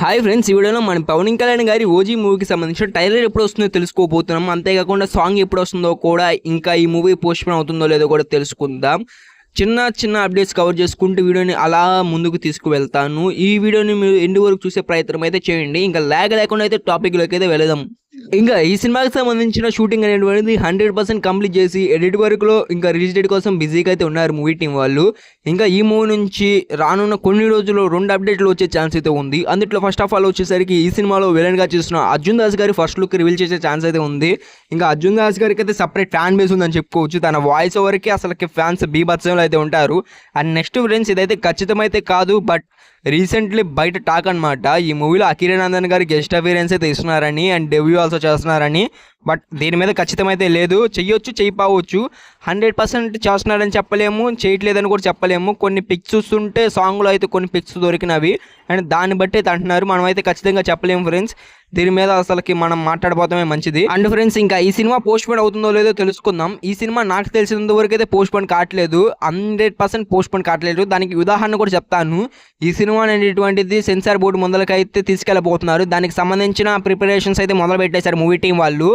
Hi friends, ఈ వీడియోలో మనం పవన్ కళ్యాణ్ గారి ఓజీ మూవీకి సంబంధించిన ట్రైలర్ ఎప్పుడు వస్తుందో తెలుసుకోబోతున్నాం. అంతేకాకుండా సాంగ్ ఎప్పుడు వస్తుందో కూడా, ఇంకా ఈ మూవీ పోస్ట్పోన్ అవుతుందో లేదో కూడా తెలుసుకుందాం. చిన్న అప్డేట్స్ కవర్ చేసుకుంటూ వీడియోని అలా ముందుకు తీసుకువెళ్తాను. ఈ వీడియోని మీరు ఎండ్ వరకు చూసే ప్రయత్నం అయితే చేయండి. ఇంకా ల్యాగ్ లేకుండా అయితే టాపిక్లోకి అయితే వెళదాం. ఇంకా ఈ సినిమాకి సంబంధించిన షూటింగ్ అనేటువంటిది 100% కంప్లీట్ చేసి ఎడిట్ వర్క్లో ఇంకా రిలీజ్ డేట్ కోసం బిజీగా అయితే ఉన్నారు మూవీ టీం వాళ్ళు. ఇంకా ఈ మూవీ నుంచి రానున్న కొన్ని రోజుల్లో 2 అప్డేట్లు వచ్చే ఛాన్స్ అయితే ఉంది. అందులో ఫస్ట్ ఆఫ్ ఆల్ వచ్చేసరికి ఈ సినిమాలో విలన్గా చేసిన అర్జున్ దాస్ గారి ఫస్ట్ లుక్ రివీల్ చేసే ఛాన్స్ అయితే ఉంది. ఇంకా అర్జున్ దాస్ గారికి అయితే సపరేట్ ఫ్యాన్ బేస్ ఉందని చెప్పుకోవచ్చు. తన వాయిస్ ఓవర్కి అసలుకి ఫ్యాన్స్ బీభత్సంలో అయితే ఉంటారు. అండ్ నెక్స్ట్ ఫ్రెండ్స్, ఇదైతే ఖచ్చితమైతే కాదు, బట్ రీసెంట్లీ బయట టాక్ అనమాట. ఈ మూవీలో అకిరానందన్ గారి గెస్ట్ అపీరెన్స్ అయితే ఇస్తున్నారని అండ్ డెబ్యూ ఆల్సో చేస్తున్నారని. బట్ దీని మీద ఖచ్చితమైతే లేదు. చెయ్యొచ్చు, చేయకపోవచ్చు. 100% చేస్తున్నారని చెప్పలేము, చేయట్లేదని కూడా చెప్పలేము. కొన్ని పిక్స్ చూస్తుంటే సాంగ్లో అయితే కొన్ని పిక్స్ దొరికినవి అండ్ దాన్ని బట్టి అయితే అంటున్నారు. మనం అయితే ఖచ్చితంగా చెప్పలేము ఫ్రెండ్స్. దీని మీద అసలుకి మనం మాట్లాడబోతామే మంచిది. అండ్ ఫ్రెండ్స్, ఇంకా ఈ సినిమా పోస్ట్పోన్ అవుతుందో లేదో తెలుసుకుందాం. ఈ సినిమా నాకు తెలిసినంత వరకు అయితే పోస్ట్పోన్ కావట్లేదు, 100% పోస్ట్పోన్ కావట్లేదు. దానికి ఉదాహరణ కూడా చెప్తాను. ఈ సినిమా అనేటువంటిది సెన్సార్ బోర్డు ముందలకైతే తీసుకెళ్ళబోతున్నారు. దానికి సంబంధించిన ప్రిపరేషన్స్ అయితే మొదలు పెట్టేశారు మూవీ టీం వాళ్ళు.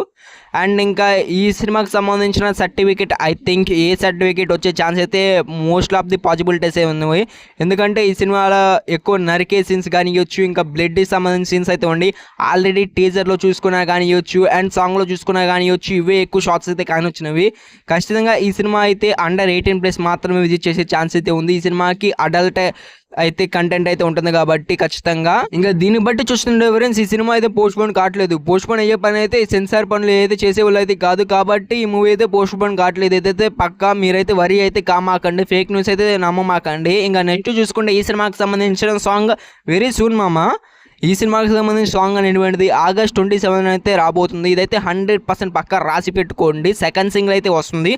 అండ్ ఇంకా ఈ సినిమాకి సంబంధించిన certificate, I think A certificate వచ్చే ఛాన్స్ అయితే మోస్ట్ ఆఫ్ ది పాసిబిలిటీస్ ఉన్నాయి. ఎందుకంటే ఈ సినిమాలో ఎక్కువ నరికే సీన్స్ కానివ్వచ్చు, ఇంకా బ్లడ్కి సంబంధించిన సీన్స్ అయితే ఉండి ఆల్రెడీ టీజర్లో చూసుకున్నా కానివ్వచ్చు అండ్ సాంగ్లో చూసుకున్నా కానివ్వచ్చు, ఇవే ఎక్కువ షార్ట్స్ అయితే కానివచ్చినవి. ఖచ్చితంగా ఈ సినిమా అయితే అండర్ 18+ మాత్రమే విజిట్ చేసే ఛాన్స్ అయితే ఉంది. ఈ సినిమాకి అడల్ట్ అయితే కంటెంట్ అయితే ఉంటుంది కాబట్టి ఖచ్చితంగా. ఇంకా దీన్ని బట్టి చూస్తుండే ఫ్రెండ్స్, ఈ సినిమా అయితే పోస్ట్పోన్ కావట్లేదు. పోస్ట్పోన్ అయ్యే పని అయితే సెన్సార్ పనులు ఏదైతే చేసేవాళ్ళు అయితే కాదు కాబట్టి ఈ మూవీ అయితే పోస్ట్పోన్ కావట్లేదు. ఏదైతే పక్కా మీరైతే వరి అయితే కామాకండి, ఫేక్ న్యూస్ అయితే నమ్మమాకండి. ఇంకా నెక్స్ట్ చూసుకుంటే ఈ సినిమాకి సంబంధించిన సాంగ్ వెరీ సూన్ మామా. ఈ సినిమాకి సంబంధించిన సాంగ్ అనేటువంటిది August 27 అయితే రాబోతుంది. ఇదైతే 100% పక్కా రాసి పెట్టుకోండి. సెకండ్ సింగిల్ అయితే వస్తుంది.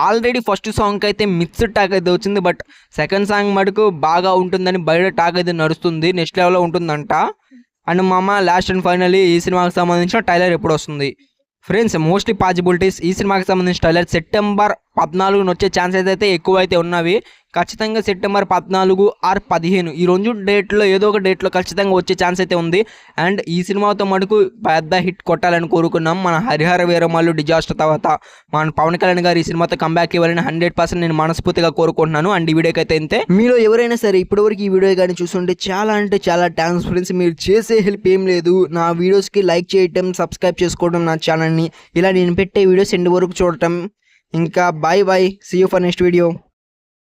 ఆల్రెడీ ఫస్ట్ సాంగ్కి అయితే మిక్స్డ్ టాక్ అయితే వచ్చింది, బట్ సెకండ్ సాంగ్ మటుకు బాగా ఉంటుందని బయట టాక్ అయితే నడుస్తుంది. నెక్స్ట్ లెవెల్లో ఉంటుందంట. అండ్ మామ లాస్ట్ అండ్ ఫైనల్లీ ఈ సినిమాకి సంబంధించిన ట్రైలర్ ఎప్పుడు వస్తుంది ఫ్రెండ్స్? మోస్ట్లీ పాసిబిలిటీస్ ఈ సినిమాకి సంబంధించిన ట్రైలర్ సెప్టెంబర్ 14 వచ్చే ఛాన్సెస్ అయితే ఎక్కువ అయితే ఉన్నవి. ఖచ్చితంగా సెప్టెంబర్ 14 ఆర్ 15 ఈ 2 డేట్లో ఏదో ఒక డేట్లో ఖచ్చితంగా వచ్చే ఛాన్స్ అయితే ఉంది. అండ్ ఈ సినిమాతో మటుకు పెద్ద హిట్ కొట్టాలని కోరుకున్నాం. మన హరిహర వీరమల్లు డిజాస్టర్ తర్వాత మన పవన్ కళ్యాణ్ గారు ఈ సినిమాతో కంబ్యాక్ ఇవ్వాలని 100% నేను మనస్ఫూర్తిగా కోరుకుంటున్నాను. అండ్ ఈ వీడియోకి అయితే ఇంతే. మీలో ఎవరైనా సరే ఇప్పటివరకు ఈ వీడియో కానీ చూస్తుంటే చాలా అంటే చాలా థ్యాంక్స్ ఫ్రెండ్స్. మీరు చేసే హెల్ప్ ఏం లేదు, నా వీడియోస్కి లైక్ చేయటం, సబ్స్క్రైబ్ చేసుకోవడం, నా ఛానల్ని ఇలా నేను పెట్టే వీడియోస్ ఎండ్ వరకు చూడటం. ఇంకా bye bye, see you for next video.